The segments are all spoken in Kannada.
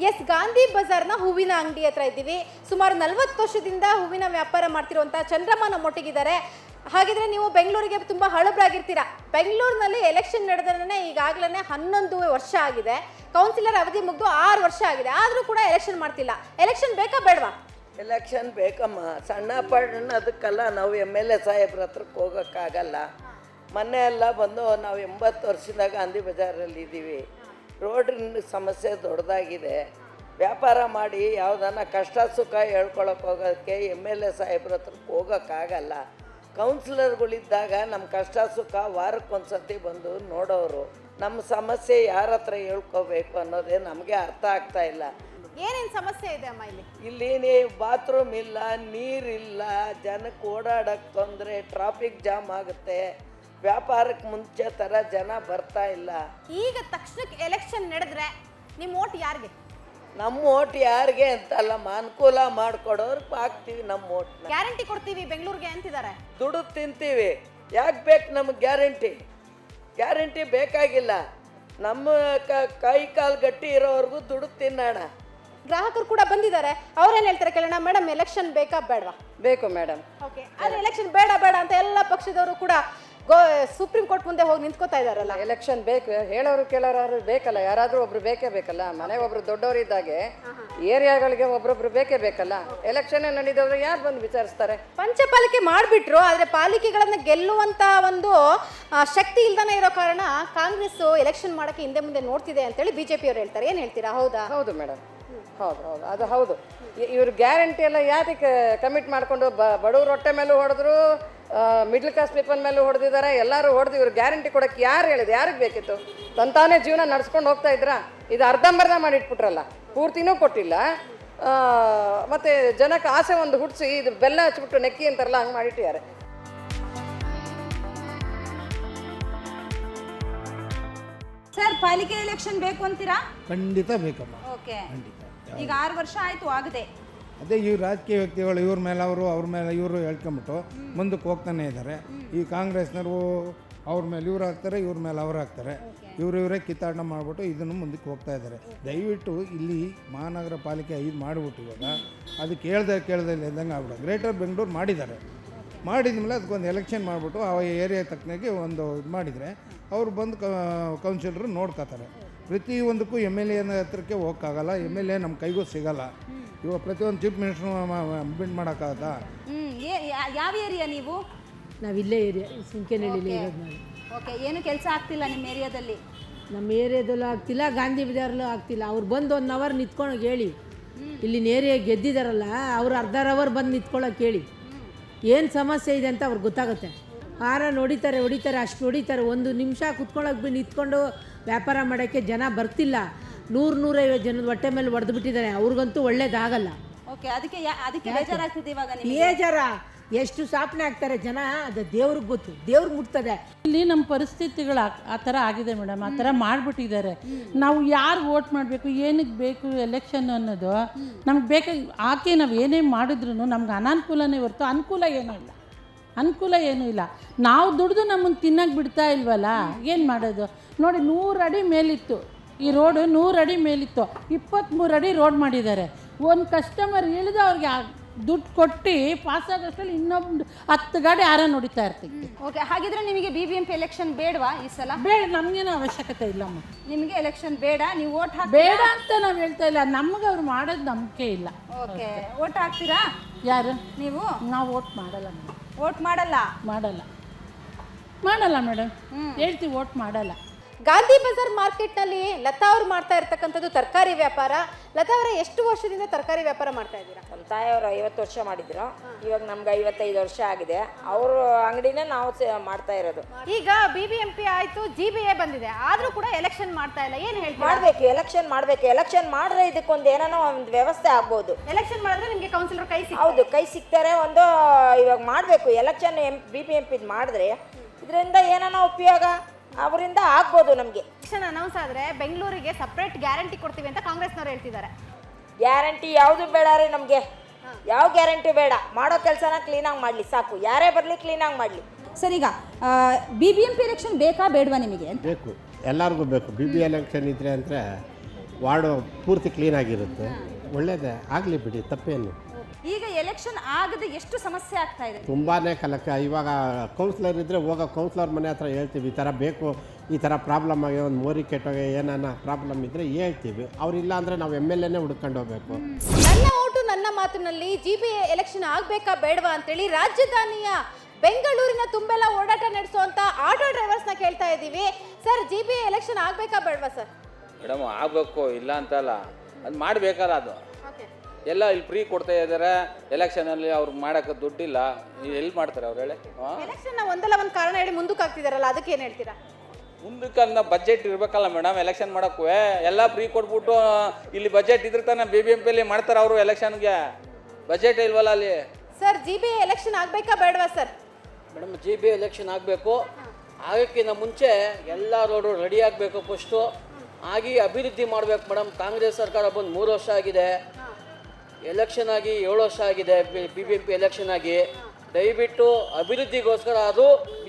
ಎಸ್, ಗಾಂಧಿ ಬಜಾರ್ನ ಹೂವಿನ ಅಂಗಡಿ ಹತ್ರ ಇದ್ದೀವಿ. ಸುಮಾರು 40 ವರ್ಷದಿಂದ ಹೂವಿನ ವ್ಯಾಪಾರ ಮಾಡ್ತಿರುವಂಥ ಚಂದ್ರಮ್ಮ ನಮ್ಮೊಟ್ಟಿಗಿದ್ದಾರೆ. ಹಾಗಿದ್ರೆ ನೀವು ಬೆಂಗಳೂರಿಗೆ ತುಂಬ ಹಳಬ್ರಾಗಿರ್ತೀರಾ. ಬೆಂಗಳೂರಿನಲ್ಲಿ ಎಲೆಕ್ಷನ್ ನಡೆದ್ರೆ ಈಗಾಗಲೇ 11 ವರ್ಷ ಆಗಿದೆ. ಕೌನ್ಸಿಲರ್ ಅವಧಿ ಮುಗಿದು 6 ವರ್ಷ ಆಗಿದೆ. ಆದರೂ ಕೂಡ ಎಲೆಕ್ಷನ್ ಮಾಡ್ತಿಲ್ಲ. ಎಲೆಕ್ಷನ್ ಬೇಕಾ ಬೇಡವಾ? ಎಲೆಕ್ಷನ್ ಬೇಕಮ್ಮ. ಸಣ್ಣ ಪಣ್ಣ ಅದಕ್ಕೆಲ್ಲ ನಾವು MLA ಸಾಹೇಬ್ರ ಹತ್ರಕ್ಕೆ ಹೋಗೋಕ್ಕಾಗಲ್ಲ. ಮೊನ್ನೆ ಎಲ್ಲ ಬಂದು ನಾವು 80 ವರ್ಷದಿಂದ ಗಾಂಧಿ ಬಜಾರಲ್ಲಿ ಇದ್ದೀವಿ. ರೋಡಿನ ಸಮಸ್ಯೆ ದೊಡ್ಡದಾಗಿದೆ. ವ್ಯಾಪಾರ ಮಾಡಿ ಯಾವುದನ್ನ ಕಷ್ಟ ಸುಖ ಹೇಳ್ಕೊಳಕ್ಕೆ ಹೋಗೋಕ್ಕೆ MLA ಸಾಹೇಬ್ರ ಹತ್ರಕ್ಕೆ ಹೋಗೋಕ್ಕಾಗಲ್ಲ. ಕೌನ್ಸಿಲರ್ಗಳಿದ್ದಾಗ ನಮ್ಮ ಕಷ್ಟ ಸುಖ ವಾರಕ್ಕೊಂದ್ಸತಿ ಬಂದು ನೋಡೋರು. ನಮ್ಮ ಸಮಸ್ಯೆ ಯಾರ ಹತ್ರ ಹೇಳ್ಕೋಬೇಕು ಅನ್ನೋದೇ ನಮಗೆ ಅರ್ಥ ಆಗ್ತಾ ಇಲ್ಲ. ಏನೇನು ಸಮಸ್ಯೆ ಇದೆ ಅಮ್ಮ ಇಲ್ಲಿ? ಇಲ್ಲಿ ಬಾತ್ರೂಮ್ ಇಲ್ಲ, ನೀರಿಲ್ಲ, ಜನಕ್ಕೆ ಓಡಾಡೋಕ್ಕೆ ತೊಂದರೆ, ಟ್ರಾಫಿಕ್ ಜಾಮ್ ಆಗುತ್ತೆ. ವ್ಯಾಪಾರಕ್ಕೆ ಮುಂಚೆ ಥರ ಜನ ಬರ್ತಾ ಇಲ್ಲ. ಈಗ ತಕ್ಷಣಕ್ಕೆ ಎಲೆಕ್ಷನ್ ನಡೆದ್ರೆ ನಿಮ್ಮ ಓಟ್ ಯಾರಿಗೆ? ನಮ್ಮ ಓಟ್ ಯಾರಿಗೆ ಅಂತಲ್ಲಮ್ಮ, ಅನುಕೂಲ ಮಾಡಿಕೊಡೋರ್ಗೆ ಹಾಕ್ತೀವಿ ನಮ್ಮ ಓಟ್ನ. ಗ್ಯಾರಂಟಿ ಕೊಡ್ತೀವಿ ಬೆಂಗಳೂರಿಗೆ ಅಂತಿದ್ದಾರೆ. ದುಡ್ಡು ತಿಂತೀವಿ. ಯಾಕೆ ಬೇಕು ನಮಗೆ ಗ್ಯಾರಂಟಿ? ಗ್ಯಾರಂಟಿ ಬೇಕಾಗಿಲ್ಲ. ನಮ್ಮ ಕೈ ಕಾಲು ಗಟ್ಟಿ ಇರೋವರೆಗೂ ದುಡ್ಡು ತಿನ್ನೋಣ. ಗ್ರಾಹಕರು ಕೂಡ ಬಂದಿದ್ದಾರೆ. ಅವ್ರೇನು ಹೇಳ್ತಾರೆ ಕೇಳೋಣ. ಮೇಡಮ್, ಎಲೆಕ್ಷನ್ ಬೇಕಾ ಬೇಡವಾ? ಬೇಕು ಮೇಡಮ್. ಓಕೆ, ಆದರೆ ಎಲೆಕ್ಷನ್ ಬೇಡ ಬೇಡ ಅಂತ ಎಲ್ಲ ಪಕ್ಷದವರು ಕೂಡ ಸುಪ್ರೀಂ ಕೋರ್ಟ್ ಮುಂದೆ ಹೋಗಿ ನಿಂತ್ಕೋತಾ ಇದಾರಲ್ಲ. ಎಲೆಕ್ಷನ್ ಬೇಕು, ಹೇಳೋರು ಕೇಳೋರು ಬೇಕಲ್ಲ, ಯಾರಾದರೂ ಒಬ್ರು ಬೇಕೇ ಬೇಕಲ್ಲ. ಮನೆಗೆ ಒಬ್ರು ದೊಡ್ಡವರಿದ್ದಾಗೆ ಏರಿಯಾಗಳಿಗೆ ಒಬ್ರೊಬ್ರು ಬೇಕೇ ಬೇಕಲ್ಲ. ಎಲೆಕ್ಷನ್ ನಡೀದವ್ರು ಯಾರು ಬಂದು ವಿಚಾರಿಸ್ತಾರೆ? ಪಂಚಪಾಲಿಕೆ ಮಾಡಿಬಿಟ್ರು, ಆದರೆ ಪಾಲಿಕೆಗಳನ್ನ ಗೆಲ್ಲುವಂತ ಒಂದು ಶಕ್ತಿ ಇಲ್ದಾನೆ ಇರೋ ಕಾರಣ ಕಾಂಗ್ರೆಸ್ ಎಲೆಕ್ಷನ್ ಮಾಡಕ್ಕೆ ಹಿಂದೆ ಮುಂದೆ ನೋಡ್ತಿದೆ ಅಂತೇಳಿ ಬಿಜೆಪಿ ಅವ್ರು ಹೇಳ್ತಾರೆ. ಏನು ಹೇಳ್ತೀರಾ? ಹೌದಾ? ಹೌದು ಮೇಡಮ್, ಹೌದು ಹೌದು, ಅದು ಹೌದು. ಇವ್ರು ಗ್ಯಾರಂಟಿ ಎಲ್ಲ ಯಾತಕ್ಕೆ ಕಮಿಟ್ ಮಾಡಿಕೊಂಡು ಬಡವ್ರ ಹೊಟ್ಟೆ ಮೇಲೂ ಹೊಡೆದ್ರು, ಮಿಡ್ಲ್ ಕ್ಲಾಸ್ ಪೀಪಲ್ ಮೇಲೂ ಹೊಡೆದಿದ್ದಾರೆ, ಎಲ್ಲರೂ ಹೊಡೆದು. ಇವ್ರು ಗ್ಯಾರಂಟಿ ಕೊಡೋಕ್ಕೆ ಯಾರು ಹೇಳಿದ್ರು? ಯಾರಿಗೆ ಬೇಕಿತ್ತು? ತಂತಾನೇ ಜೀವನ ನಡ್ಸ್ಕೊಂಡು ಹೋಗ್ತಾ ಇದ್ರಾ? ಇದು ಅರ್ಧಂಬರ್ಧ ಮಾಡಿಟ್ಬಿಟ್ರಲ್ಲ, ಪೂರ್ತಿನೂ ಕೊಟ್ಟಿಲ್ಲ. ಮತ್ತು ಜನಕ್ಕೆ ಆಸೆ ಒಂದು ಹುಟ್ಟಿಸಿ ಇದು ಬೆಲ್ಲ ಹಚ್ಬಿಟ್ಟು ನೆಕ್ಕಿ ಅಂತಾರಲ್ಲ, ಹಂಗೆ ಮಾಡಿಟ್ಟಿದ್ದಾರೆ. ಸರ್, ಪಾಲಿಕೆ ಎಲೆಕ್ಷನ್ ಬೇಕು ಅಂತೀರಾ? ಖಂಡಿತ ಬೇಕಮ್ಮ. ಓಕೆ, ಖಂಡಿತ. ಈಗ 6 ವರ್ಷ ಆಯ್ತು ಆಗದೆ. ಅದೇ ಈ ರಾಜಕೀಯ ವ್ಯಕ್ತಿಗಳು ಇವ್ರ ಮೇಲೆ ಅವರು, ಅವ್ರ ಮೇಲೆ ಇವರು ಹೇಳ್ಕೊಂಬಿಟ್ಟು ಮುಂದಕ್ಕೆ ಹೋಗ್ತಾನೆ ಇದ್ದಾರೆ. ಈ ಕಾಂಗ್ರೆಸ್ನವರು ಅವ್ರ ಮೇಲೆ ಇವ್ರು ಹಾಕ್ತಾರೆ, ಇವ್ರ ಮೇಲೆ ಅವ್ರು ಹಾಕ್ತಾರೆ. ಇವರೇ ಕಿತ್ತಾಟ ಮಾಡಿಬಿಟ್ಟು ಇದನ್ನು ಮುಂದಕ್ಕೆ ಹೋಗ್ತಾ ಇದ್ದಾರೆ. ದಯವಿಟ್ಟು ಇಲ್ಲಿ ಮಹಾನಗರ ಪಾಲಿಕೆ 5 ಮಾಡಿಬಿಟ್ಟು ಇವಾಗ ಅದು ಕೇಳ್ದೆ ಇದ್ದಂಗೆ ಆಗ್ಬಿಟ್ಟು ಗ್ರೇಟರ್ ಬೆಂಗಳೂರು ಮಾಡಿದ್ದಾರೆ. ಮಾಡಿದ್ಮೇಲೆ ಅದಕ್ಕೊಂದು ಎಲೆಕ್ಷನ್ ಮಾಡಿಬಿಟ್ಟು ಆ ಏರಿಯಾ ತಕ್ಕನಾಗಿ ಒಂದು ಇದು ಮಾಡಿದರೆ ಅವ್ರು ಬಂದು ಕೌನ್ಸಿಲರು ನೋಡ್ಕೋತಾರೆ. ಪ್ರತಿಯೊಂದಕ್ಕೂ MLA ಹತ್ರಕ್ಕೆ ಹೋಗೋಕ್ಕಾಗಲ್ಲ. MLA ನಮ್ಮ ಕೈಗೂ ಸಿಗಲ್ಲ. ಇವಾಗ ಪ್ರತಿಯೊಂದು ಚೀಫ್ ಮಿನಿಸ್ಟ್ರು ಬಿಡ್ ಮಾಡೋಕ್ಕಾಗತ್ತಾ? ಯಾವ ಏರಿಯಾ ನೀವು? ನಾವು ಇಲ್ಲೇ ಏರಿಯಾ ಸುಂಕೇನಹಳ್ಳಿಲಿ ಇರೋದು ನಾವು. ಓಕೆ, ಏನು ಕೆಲಸ ಆಗ್ತಿಲ್ಲ ನಿಮ್ಮ ಏರಿಯಾದಲ್ಲಿ? ನಮ್ಮ ಏರಿಯಾದಲ್ಲೂ ಆಗ್ತಿಲ್ಲ, ಗಾಂಧಿ ಬಜಾರಲ್ಲೂ ಆಗ್ತಿಲ್ಲ. ಅವ್ರು ಬಂದು 1 ಅವರ್ ನಿಂತ್ಕೊಳಕ್ಕೆ ಹೇಳಿ. ಇಲ್ಲಿನ ಏರಿಯಾ ಗೆದ್ದಿದ್ದಾರಲ್ಲ, ಅವ್ರು ಅರ್ಧ ಅವರ್ ಬಂದು ನಿಂತ್ಕೊಳ್ಳೋಕೆ ಹೇಳಿ. ಏನು ಸಮಸ್ಯೆ ಇದೆ ಅಂತ ಅವ್ರಿಗೆ ಗೊತ್ತಾಗುತ್ತೆ. ಹೊಡಿತಾರೆ, ಅಷ್ಟು ಹೊಡಿತಾರೆ. 1 ನಿಮಿಷ ಕುತ್ಕೊಳ್ಳೋಕೆ ನಿಂತ್ಕೊಂಡು ವ್ಯಾಪಾರ ಮಾಡೋಕ್ಕೆ ಜನ ಬರ್ತಿಲ್ಲ. 100-150 ಜನದ ಹೊಟ್ಟೆ ಮೇಲೆ ಹೊಡೆದು ಬಿಟ್ಟಿದ್ದಾರೆ. ಅವ್ರಿಗಂತೂ ಒಳ್ಳೇದಾಗಲ್ಲ. ಓಕೆ, ಅದಕ್ಕೆ ಬೇಜಾರಾಗ್ತಿದೆ ಇವಾಗ ನಿಮಗೆ? ಬೇಜಾರ ಎಷ್ಟು ಸ್ಥಾಪನೆ ಆಗ್ತಾರೆ ಜನ, ಅದು ದೇವ್ರಿಗೆ ಗೊತ್ತು, ದೇವ್ರಿಗೆ ಮುಟ್ತದೆ. ಇಲ್ಲಿ ನಮ್ಮ ಪರಿಸ್ಥಿತಿಗಳು ಆ ಥರ ಆಗಿದೆ ಮೇಡಮ್. ಆ ಥರ ಮಾಡಿಬಿಟ್ಟಿದ್ದಾರೆ. ನಾವು ಯಾರು ವೋಟ್ ಮಾಡಬೇಕು, ಏನಕ್ಕೆ ಬೇಕು ಎಲೆಕ್ಷನ್ ಅನ್ನೋದು ನಮ್ಗೆ ಬೇಕಾಗಿ ಆಕೆ ನಾವು ಏನೇ ಮಾಡಿದ್ರು ನಮ್ಗೆ ಅನಾನುಕೂಲನೇ ಹೊರತು ಅನುಕೂಲ ಏನೂ ಇಲ್ಲ. ನಾವು ದುಡ್ದು ನಮ್ಮನ್ನು ತಿನ್ನಕ್ಕೆ ಬಿಡ್ತಾ ಇಲ್ವಲ್ಲ, ಏನು ಮಾಡೋದು? ನೋಡಿ, 100 ಅಡಿ ಮೇಲಿತ್ತು ಈ ರೋಡು, 100 ಅಡಿ ಮೇಲಿತ್ತು, 23 ಅಡಿ ರೋಡ್ ಮಾಡಿದ್ದಾರೆ. ಒಂದು ಕಸ್ಟಮರ್ ಇಳಿದು ಅವ್ರಿಗೆ ದುಡ್ಡು ಕೊಟ್ಟು ಪಾಸ್ ಆಗೋಷ್ಟರಲ್ಲಿ ಇನ್ನೊಂದು 10 ಗಾಡಿ ನೋಡಿತಾ ಇರ್ತೀವಿ. ಓಕೆ, ಹಾಗಿದ್ರೆ ನಿಮಗೆ BBMP ಎಲೆಕ್ಷನ್ ಬೇಡವಾ ಈ ಸಲ? ಬೇಡ, ನಮಗೇನು ಅವಶ್ಯಕತೆ ಇಲ್ಲಮ್ಮ. ನಿಮಗೆ ಎಲೆಕ್ಷನ್ ಬೇಡ, ನೀವು ವೋಟ್ ಬೇಡ ಅಂತ ನಾವು ಹೇಳ್ತಾ ಇಲ್ಲ. ನಮ್ಗೆ ಅವ್ರು ಮಾಡೋದು ನಂಬಿಕೆ ಇಲ್ಲ. ಓಕೆ, ವೋಟ್ ಹಾಕ್ತೀರಾ? ಯಾರು? ನೀವು? ನಾವು ವೋಟ್ ಮಾಡಲ್ಲ ಮೇಡಮ್. ವೋಟ್ ಮಾಡಲ್ಲ ಮೇಡಮ್, ಹೇಳ್ತೀವಿ, ವೋಟ್ ಮಾಡಲ್ಲ. ಗಾಂಧಿ ಬಜಾರ್ ಮಾರ್ಕೆಟ್ನಲ್ಲಿ ಲತಾ ಅವ್ರು ಮಾಡ್ತಾ ಇರ್ತಕ್ಕಂಥದ್ದು ತರಕಾರಿ ವ್ಯಾಪಾರ. ಲತಾ ಅವರೇ, ಎಷ್ಟು ವರ್ಷದಿಂದ ತರಕಾರಿ ವ್ಯಾಪಾರ ಮಾಡ್ತಾ ಇದ್ದೀರಾ? ನಮ್ಮ ತಾಯಿಯವರು 50 ವರ್ಷ ಮಾಡಿದ್ರು. ಇವಾಗ ನಮ್ಗೆ 55 ವರ್ಷ ಆಗಿದೆ. ಅವರು ಅಂಗಡಿನೇ ನಾವು ಮಾಡ್ತಾ ಇರೋದು. ಈಗ BBMP ಆಯ್ತು, GBA ಬಂದಿದೆ, ಆದ್ರೂ ಕೂಡ ಎಲೆಕ್ಷನ್ ಮಾಡ್ತಾ ಇಲ್ಲ. ಏನು ಹೇಳ್ತೀರಾ? ಮಾಡಬೇಕು, ಎಲೆಕ್ಷನ್ ಮಾಡಿದ್ರೆ ಇದಕ್ಕೊಂದು ಏನೋ ಒಂದು ವ್ಯವಸ್ಥೆ ಆಗ್ಬೋದು. ಎಲೆಕ್ಷನ್ ಮಾಡಿದ್ರೆ ನಿಮಗೆ ಕೌನ್ಸಿಲರ್ ಕೈ ಸಿಗ್ತಾರೆ? ಹೌದು, ಕೈ ಸಿಗ್ತಾರೆ. ಒಂದು ಇವಾಗ ಮಾಡಬೇಕು ಎಲೆಕ್ಷನ್ BBMP ಮಾಡಿದ್ರೆ ಇದರಿಂದ ಏನೋ ಉಪಯೋಗ ಅವರಿಂದ ಆಗ್ಬೋದು ನಮಗೆ. ಎಲೆಕ್ಷನ್ ಅನೌನ್ಸ್ ಆದರೆ ಬೆಂಗಳೂರಿಗೆ ಸಪ್ರೇಟ್ ಗ್ಯಾರಂಟಿ ಕೊಡ್ತೀವಿ ಅಂತ ಕಾಂಗ್ರೆಸ್ನವ್ರು ಹೇಳ್ತಿದ್ದಾರೆ. ಗ್ಯಾರಂಟಿ ಯಾವುದು ಬೇಡ ರೀ ನಮಗೆ. ಯಾವ ಗ್ಯಾರಂಟಿ ಬೇಡ. ಮಾಡೋ ಕೆಲಸನ ಕ್ಲೀನಾಗಿ ಮಾಡಲಿ ಸಾಕು. ಯಾರೇ ಬರಲಿ ಕ್ಲೀನಾಗಿ ಮಾಡಲಿ. ಸರ್, ಈಗ BBMP ಎಲೆಕ್ಷನ್ ಬೇಕಾ ಬೇಡವಾ ನಿಮಗೆ? ಬೇಕು, ಎಲ್ಲರಿಗೂ ಬೇಕು. BB ಎಲೆಕ್ಷನ್ ಇದ್ರೆ ಅಂದರೆ ವಾರ್ಡು ಪೂರ್ತಿ ಕ್ಲೀನಾಗಿರುತ್ತೆ. ಒಳ್ಳೆಯದೇ ಆಗಲಿ ಬಿಡಿ, ತಪ್ಪೇನು. ಈಗ ಎಲೆಕ್ಷನ್ ಆಗದೆ ಎಷ್ಟು ಸಮಸ್ಯೆ ಆಗ್ತಾ ಇದೆ? ತುಂಬಾ ಕಲಕ. ಇವಾಗ ಕೌನ್ಸಿಲರ್ ಇದ್ದರೆ ಹೋಗೋ ಕೌನ್ಸಿಲರ್ ಮನೆ ಹತ್ರ ಹೇಳ್ತೀವಿ, ಈ ಥರ ಬೇಕು, ಈ ಥರ ಪ್ರಾಬ್ಲಮ್ ಆಗಿ ಒಂದು ಮೋರಿ ಕೆಟ್ಟೋಗಿ ಏನಾನ ಪ್ರಾಬ್ಲಮ್ ಇದ್ದರೆ ಹೇಳ್ತೀವಿ. ಅವರಿಲ್ಲ ಅಂದರೆ ನಾವು MLAನೇ ಹುಡ್ಕೊಂಡು ಹೋಗ್ಬೇಕು. ನನ್ನ ಓಟು ನನ್ನ ಮಾತಿನಲ್ಲಿ GBA ಎಲೆಕ್ಷನ್ ಆಗಬೇಕಾ ಬೇಡವಾ ಅಂತೇಳಿ ರಾಜಧಾನಿಯ ಬೆಂಗಳೂರಿನ ತುಂಬೆಲ್ಲ ಓಡಾಟ ನಡೆಸುವಂತ ಆಟೋ ಡ್ರೈವರ್ಸ್ನ ಕೇಳ್ತಾ ಇದ್ದೀವಿ. ಸರ್, GBA ಎಲೆಕ್ಷನ್ ಆಗಬೇಕಾ ಬೇಡವಾ ಸರ್? ಮೇಡಮ್ ಆಗಬೇಕು, ಇಲ್ಲ ಅಂತಲ್ಲ, ಅದು ಮಾಡಬೇಕಲ್ಲ. ಅದು ಎಲ್ಲ ಇಲ್ಲಿ ಫ್ರೀ ಕೊಡ್ತಾ ಇದ್ದಾರೆ. ಎಲೆಕ್ಷನಲ್ಲಿ ಅವ್ರಿಗೆ ಮಾಡೋಕ್ಕೆ ದುಡ್ಡಿಲ್ಲ, ಎಲ್ಲಿ ಮಾಡ್ತಾರೆ ಅವ್ರು ಹೇಳಿ? ಎಲೆಕ್ಷನ್ ಒಂದಲ್ಲ ಒಂದು ಕಾರಣ ಹೇಳಿ ಮುಂದಕ್ಕೆ ಆಗ್ತಿದಾರಲ್ಲ, ಅದಕ್ಕೆ ಏನು ಹೇಳ್ತೀರಾ? ಮುಂದಕ್ಕೆ ಅದನ್ನ ಬಜೆಟ್ ಇರಬೇಕಲ್ಲ ಮೇಡಮ್. ಎಲೆಕ್ಷನ್ ಮಾಡೋಕ್ಕೂ ಎಲ್ಲ ಫ್ರೀ ಕೊಟ್ಬಿಟ್ಟು ಇಲ್ಲಿ ಬಜೆಟ್ ಇದ್ರೆ ತಾನೆ BBMPಯಲ್ಲಿ ಮಾಡ್ತಾರೆ ಅವರು. ಎಲೆಕ್ಷನ್ಗೆ ಬಜೆಟ್ ಇಲ್ವಲ್ಲ ಅಲ್ಲಿ. ಸರ್, GBA ಎಲೆಕ್ಷನ್ ಆಗಬೇಕಾ ಬೇಡವಾ ಸರ್? ಮೇಡಮ್, GBA ಎಲೆಕ್ಷನ್ ಆಗಬೇಕು. ಆಗಕ್ಕಿಂತ ಮುಂಚೆ ಎಲ್ಲ ರೋಡು ರೆಡಿ ಆಗಬೇಕು. ಫಸ್ಟು ಆಗಿ ಅಭಿವೃದ್ಧಿ ಮಾಡಬೇಕು ಮೇಡಮ್. ಕಾಂಗ್ರೆಸ್ ಸರ್ಕಾರ ಬಂದು 3 ವರ್ಷ ಆಗಿದೆ, ಎಲೆಕ್ಷನ್ ಆಗಿ 7 ವರ್ಷ ಆಗಿದೆ. BBMP ಎಲೆಕ್ಷನ್ ಆಗಿ ದಯವಿಟ್ಟು ಅಭಿವೃದ್ಧಿಗೋಸ್ಕರ ಅದು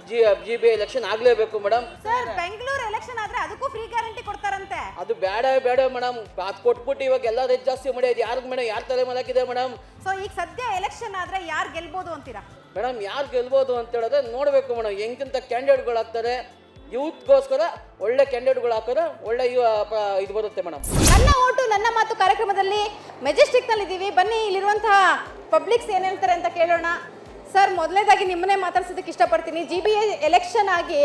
GBA ಎಲೆಕ್ಷನ್ ಆಗಲೇಬೇಕು ಮೇಡಮ್. ಸರ್, ಬೆಂಗಳೂರು ಎಲೆಕ್ಷನ್ ಆದ್ರೆ ಅದಕ್ಕೂ ಫ್ರೀ ಗ್ಯಾರಂಟಿ ಕೊಡ್ತಾರಂತೆ. ಅದು ಬೇಡ ಮೇಡಮ್. ಅದು ಕೊಟ್ಬಿಟ್ಟು ಇವಾಗ ಎಲ್ಲ ರೇಟ್ ಜಾಸ್ತಿ ಮಾಡಿದೆ. ಯಾರಿಗೆ ಮೇಡಮ್, ಯಾರು ತಲೆ ಮಲಕಿದೆ ಮೇಡಮ್? ಸೊ ಈಗ ಸದ್ಯ ಎಲೆಕ್ಷನ್ ಆದ್ರೆ ಯಾರು ಗೆಲ್ಬೋದು ಅಂತೀರಾ? ಮೇಡಮ್, ಯಾರು ಗೆಲ್ಬೋದು ಅಂತ ಹೇಳಿದ್ರೆ ನೋಡಬೇಕು ಮೇಡಮ್. ಹೆಂಗಿಂತ ಕ್ಯಾಂಡಿಡೇಟ್ಗಳು ಆಗ್ತಾರೆ. ಯೂತ್ಗೋಸ್ಕರ ಒಳ್ಳೆ ಕ್ಯಾಂಡಿಡೇಟ್ಗಳು ಹಾಕಿದ್ರೆ ಒಳ್ಳೆ ಇದು ಬರುತ್ತೆ ಮೇಡಮ್. ನನ್ನ ಓಟು ನನ್ನ ಮಾತು ಕಾರ್ಯಕ್ರಮದಲ್ಲಿ ಮೆಜೆಸ್ಟಿಕ್ನಲ್ಲಿ ಇದ್ದೀವಿ. ಬನ್ನಿ, ಇಲ್ಲಿರುವಂತಹ ಪಬ್ಲಿಕ್ಸ್ ಏನು ಹೇಳ್ತಾರೆ ಅಂತ ಕೇಳೋಣ. ಸರ್, ಮೊದಲನೇದಾಗಿ ನಿಮ್ಮನ್ನೇ ಮಾತಾಡ್ಸೋದಕ್ಕೆ ಇಷ್ಟಪಡ್ತೀನಿ. GBA ಎಲೆಕ್ಷನ್ ಆಗಿ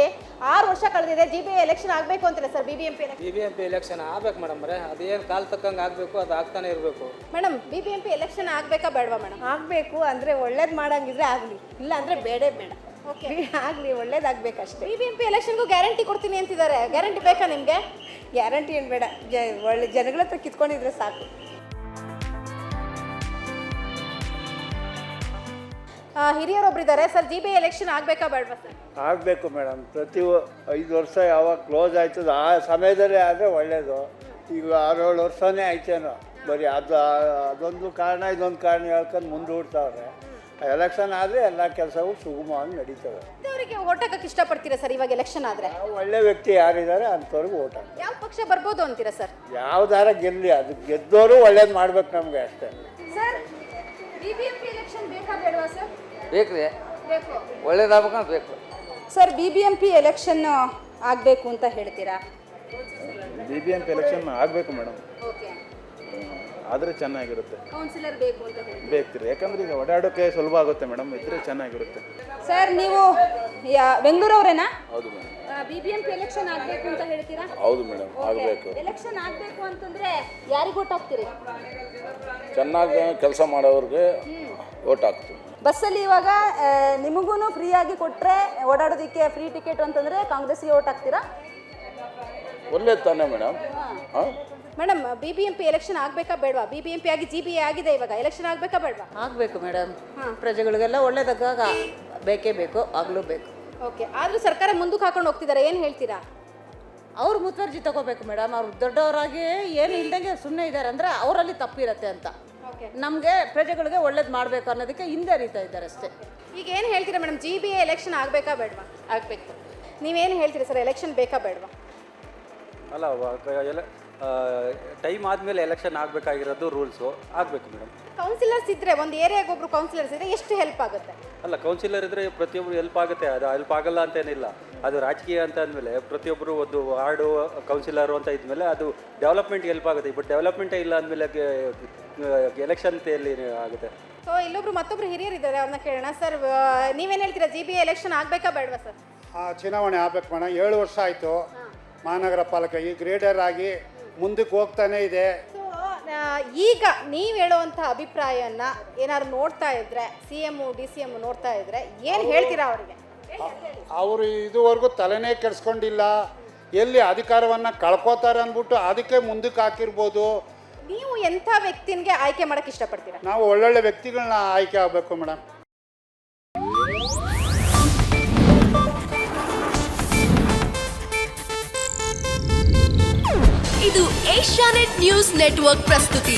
6 ವರ್ಷ ಕಳೆದಿದೆ. GBA ಎಲೆಕ್ಷನ್ ಆಗಬೇಕು ಅಂತೀರಾ ಸರ್? BBMP ಎಲೆಕ್ಷನ್ ಆಗ್ಬೇಕು ಮೇಡಮ್. ಅದೇನು ಕಾಲ್ ತಕ್ಕಂಗೆ ಆಗಬೇಕು, ಅದು ಆಗ್ತಾನೆ ಇರಬೇಕು ಮೇಡಮ್. BBMP ಎಲೆಕ್ಷನ್ ಆಗಬೇಕಾ ಬೇಡವಾ ಮೇಡಮ್? ಆಗಬೇಕು ಅಂದರೆ ಒಳ್ಳೇದು ಮಾಡಂಗಿದ್ರೆ ಆಗಲಿ, ಇಲ್ಲ ಅಂದರೆ ಬೇಡ. ಓಕೆ, ಆಗಲಿ, ಒಳ್ಳೇದಾಗಬೇಕಷ್ಟೇ. BBMP ಎಲೆಕ್ಷನ್ಗೂ ಗ್ಯಾರಂಟಿ ಕೊಡ್ತೀನಿ ಅಂತಿದ್ದಾರೆ. ಗ್ಯಾರಂಟಿ ಬೇಕಾ ನಿಮಗೆ? ಗ್ಯಾರಂಟಿ ಏನು ಬೇಡ, ಒಳ್ಳೆ ಜನಗಳ ಹತ್ರ ಕಿತ್ಕೊಂಡಿದ್ರೆ ಸಾಕು. ಹಿರಿಯರೊಬ್ಬರಿದ್ದಾರೆ ಸರ್. GBA ಎಲೆಕ್ಷನ್ ಆಗಬೇಕಾ ಬೇಡವಾ ಸರ್? ಆಗಬೇಕು ಮೇಡಮ್. ಪ್ರತಿ 5 ವರ್ಷ ಯಾವಾಗ ಕ್ಲೋಸ್ ಆಯ್ತದ ಆ ಸಮಯದಲ್ಲೇ ಆದರೆ ಒಳ್ಳೆಯದು. ಈಗ 6-7 ವರ್ಷನೇ ಆಯ್ತೇನೋ. ಬರೀ ಅದೊಂದು ಕಾರಣ ಇದೊಂದು ಕಾರಣ ಹೇಳ್ಕೊಂಡು ಮುಂದೂಡ್ತಾವ್ರೆ. ಎಲೆಕ್ಷನ್ ಆದರೆ ಎಲ್ಲ ಕೆಲಸವು ಸುಗಮವಾಗಿ ನಡೀತವೆ. ಅವರಿಗೆ ಓಟ್ ಹಾಕಕ್ಕೆ ಇಷ್ಟಪಡ್ತೀರಾ ಸರ್ ಇವಾಗ ಎಲೆಕ್ಷನ್ ಆದರೆ? ಒಳ್ಳೆ ವ್ಯಕ್ತಿ ಯಾರಿದ್ದಾರೆ ಅಂಥವ್ರಿಗೆ ಓಟ್ ಹಾಕಿ. ಯಾವ ಪಕ್ಷ ಬರ್ಬೋದು ಅಂತೀರಾ ಸರ್? ಯಾವ್ದಾರ ಗೆಲ್ಲಿ, ಅದು ಗೆದ್ದವರು ಒಳ್ಳೇದು ಮಾಡ್ಬೇಕು ನಮಗೆ ಅಷ್ಟೇ. ಸರ್, BBMP ಎಲೆಕ್ಷನ್ ಬೇಕಾ ಬೇಡವಾ ಸರ್? ಬೇಕ್ರಿ, ಬೇಕು. ಒಳ್ಳೇದಾಗಬೇಕಂತ ಬೇಕು. ಸರ್, BBMP ಎಲೆಕ್ಷನ್ ಆಗಬೇಕು ಅಂತ ಹೇಳ್ತೀರಾ? BBMP ಎಲೆಕ್ಷನ್ ಆಗಬೇಕು ಮೇಡಮ್. ಓಕೆ, ಆದರೆ ಚೆನ್ನಾಗಿರುತ್ತೆ. ಕೌನ್ಸಿಲರ್ ಬೇಕು ಅಂತ ಹೇಳಿ ಬೇಕ್ತಿರಿ, ಯಾಕಂದ್ರೆ ಈಗ ಓಡಾಡೋಕ್ಕೆ ಸುಲಭ ಆಗುತ್ತೆ ಮೇಡಮ್. ಇದ್ರೆ ಚೆನ್ನಾಗಿರುತ್ತೆ. ಸರ್, ನೀವು ಬೆಂಗಳೂರವರೇನಾ? ಹೌದು ಮೇಡಮ್. BBMP ಎಲೆಕ್ಷನ್ ಆಗಬೇಕು ಅಂತ ಹೇಳ್ತೀರಾ? ಹೌದು ಮೇಡಮ್, ಆಗಬೇಕು. ಎಲೆಕ್ಷನ್ ಆಗಬೇಕು ಅಂತಂದ್ರೆ ಯಾರಿಗೆ ಓಟ್ ಹಾಕ್ತೀರಿ? ಚೆನ್ನಾಗಿ ಕೆಲಸ ಮಾಡೋರಿಗೆ ಓಟ್ ಹಾಕ್ತೀವಿ. ಬಸ್ಸಲ್ಲಿ ಇವಾಗ ನಿಮಗೂ ಫ್ರೀಯಾಗಿ ಕೊಟ್ಟರೆ ಓಡಾಡೋದಕ್ಕೆ ಫ್ರೀ ಟಿಕೆಟ್ ಅಂತಂದರೆ ಕಾಂಗ್ರೆಸ್ಗೆ ಓಟ್ ಹಾಕ್ತೀರಾ? ಒಳ್ಳೇದು ತಾನೇ ಮೇಡಮ್. ಹಾಂ ಮೇಡಮ್, BBMP ಎಲೆಕ್ಷನ್ ಆಗಬೇಕಾ ಬೇಡವಾ? BBMP ಆಗಿ GBA ಆಗಿದೆ, ಇವಾಗ ಎಲೆಕ್ಷನ್ ಆಗಬೇಕಾ ಬೇಡವಾ? ಆಗಬೇಕು ಮೇಡಮ್. ಪ್ರಜೆಗಳಿಗೆಲ್ಲ ಒಳ್ಳೇದಾಗ ಬೇಕೇ ಬೇಕು, ಆಗಲೂ ಬೇಕು. ಓಕೆ, ಆದರೂ ಸರ್ಕಾರ ಮುಂದಕ್ಕೆ ಹಾಕೊಂಡು ಹೋಗ್ತಿದ್ದಾರೆ, ಏನು ಹೇಳ್ತೀರಾ? ಅವ್ರು ಮುತುವರ್ಜಿ ತಗೋಬೇಕು ಮೇಡಮ್. ಅವ್ರು ದೊಡ್ಡವರಾಗಿ ಏನು ಇಲ್ದಂಗೆ ಸುಮ್ಮನೆ ಇದ್ದಾರೆ ಅಂದರೆ ಅವರಲ್ಲಿ ತಪ್ಪಿರುತ್ತೆ ಅಂತ. ನಮಗೆ ಪ್ರಜೆಗಳಿಗೆ ಒಳ್ಳೇದು ಮಾಡಬೇಕು ಅನ್ನೋದಕ್ಕೆ ಹಿಂದರಿತಾ ಇದ್ದಾರೆ ಅಷ್ಟೇ. ಈಗ ಏನು ಹೇಳ್ತೀರಾ ಮೇಡಮ್? GBA ಎಲೆಕ್ಷನ್ ಆಗಬೇಕಾ ಬೇಡವಾ? ಆಗಬೇಕು. ನೀವೇನು ಹೇಳ್ತೀರಾ ಸರ್? ಎಲೆಕ್ಷನ್ ಬೇಕಾ ಬೇಡವಾ? ಅಲ್ಲ, ಟೈಮ್ ಆದಮೇಲೆ ಎಲೆಕ್ಷನ್ ಆಗಬೇಕಾಗಿರೋದು ರೂಲ್ಸು. ಆಗಬೇಕು ಮೇಡಮ್. ಕೌನ್ಸಿಲರ್ಸ್ ಇದ್ದರೆ, ಒಂದು ಏರಿಯಾಗೆ ಒಬ್ಬರು ಕೌನ್ಸಿಲರ್ಸ್ ಇದ್ದರೆ ಎಷ್ಟು ಹೆಲ್ಪ್ ಆಗುತ್ತೆ? ಅಲ್ಲ, ಕೌನ್ಸಿಲರ್ ಇದ್ದರೆ ಪ್ರತಿಯೊಬ್ಬರು ಹೆಲ್ಪ್ ಆಗುತ್ತೆ. ಅದು ಹೆಲ್ಪ್ ಆಗಲ್ಲ ಅಂತೇನಿಲ್ಲ. ಅದು ರಾಜಕೀಯ ಅಂತ ಅಂದಮೇಲೆ ಪ್ರತಿಯೊಬ್ಬರು ಒಂದು ವಾರ್ಡು ಕೌನ್ಸಿಲರು ಅಂತ ಇದ್ಮೇಲೆ ಅದು ಡೆವಲಪ್ಮೆಂಟ್ಗೆ ಹೆಲ್ಪ್ ಆಗುತ್ತೆ. ಬಟ್ ಡೆವಲಪ್ಮೆಂಟೇ ಇಲ್ಲ ಅಂದಮೇಲೆ ಎಲೆಕ್ಷನ್ ಎಲ್ಲಿ ಆಗುತ್ತೆ? ಸೊ ಇಲ್ಲೊಬ್ರು ಮತ್ತೊಬ್ರು ಹಿರಿಯರಿದ್ದಾರೆ, ಅವ್ರನ್ನ ಕೇಳೋಣ. ಸರ್, ನೀವೇನು ಹೇಳ್ತೀರಾ? GBA ಎಲೆಕ್ಷನ್ ಆಗಬೇಕಾ ಬೇಡವಾ ಸರ್? ಚುನಾವಣೆ ಆಗ್ಬೇಕು ಮೇಡಮ್. 7 ವರ್ಷ ಆಯಿತು ಮಹಾನಗರ ಪಾಲಿಕೆ. ಈ ಗ್ರೇಡರ್ ಆಗಿ ಮುಂದಕ್ಕೆ ಹೋಗ್ತಾನೆ ಇದೆ. ಸೊ ಈಗ ನೀವು ಹೇಳುವಂಥ ಅಭಿಪ್ರಾಯನ ಏನಾದ್ರು ನೋಡ್ತಾ ಇದ್ರೆ, CM DCM ನೋಡ್ತಾ ಇದ್ರೆ ಏನು ಹೇಳ್ತೀರಾ ಅವರಿಗೆ? ಅವರು ಇದುವರೆಗೂ ತಲೆನೇ ಕೆಡಿಸ್ಕೊಂಡಿಲ್ಲ. ಎಲ್ಲಿ ಅಧಿಕಾರವನ್ನು ಕಳ್ಕೋತಾರೆ ಅಂದ್ಬಿಟ್ಟು ಅದಕ್ಕೆ ಮುಂದಕ್ಕೆ ಹಾಕಿರ್ಬೋದು. ನೀವು ಎಂಥ ವ್ಯಕ್ತಿಗೆ ಆಯ್ಕೆ ಮಾಡಕ್ಕೆ ಇಷ್ಟಪಡ್ತೀರಾ? ನಾವು ಒಳ್ಳೊಳ್ಳೆ ವ್ಯಕ್ತಿಗಳನ್ನ ಆಯ್ಕೆ ಆಗಬೇಕು ಮೇಡಮ್. ಇದು ಏಷ್ಯಾನೆಟ್ ನ್ಯೂಸ್ ನೆಟ್ವರ್ಕ್ ಪ್ರಸ್ತುತಿ.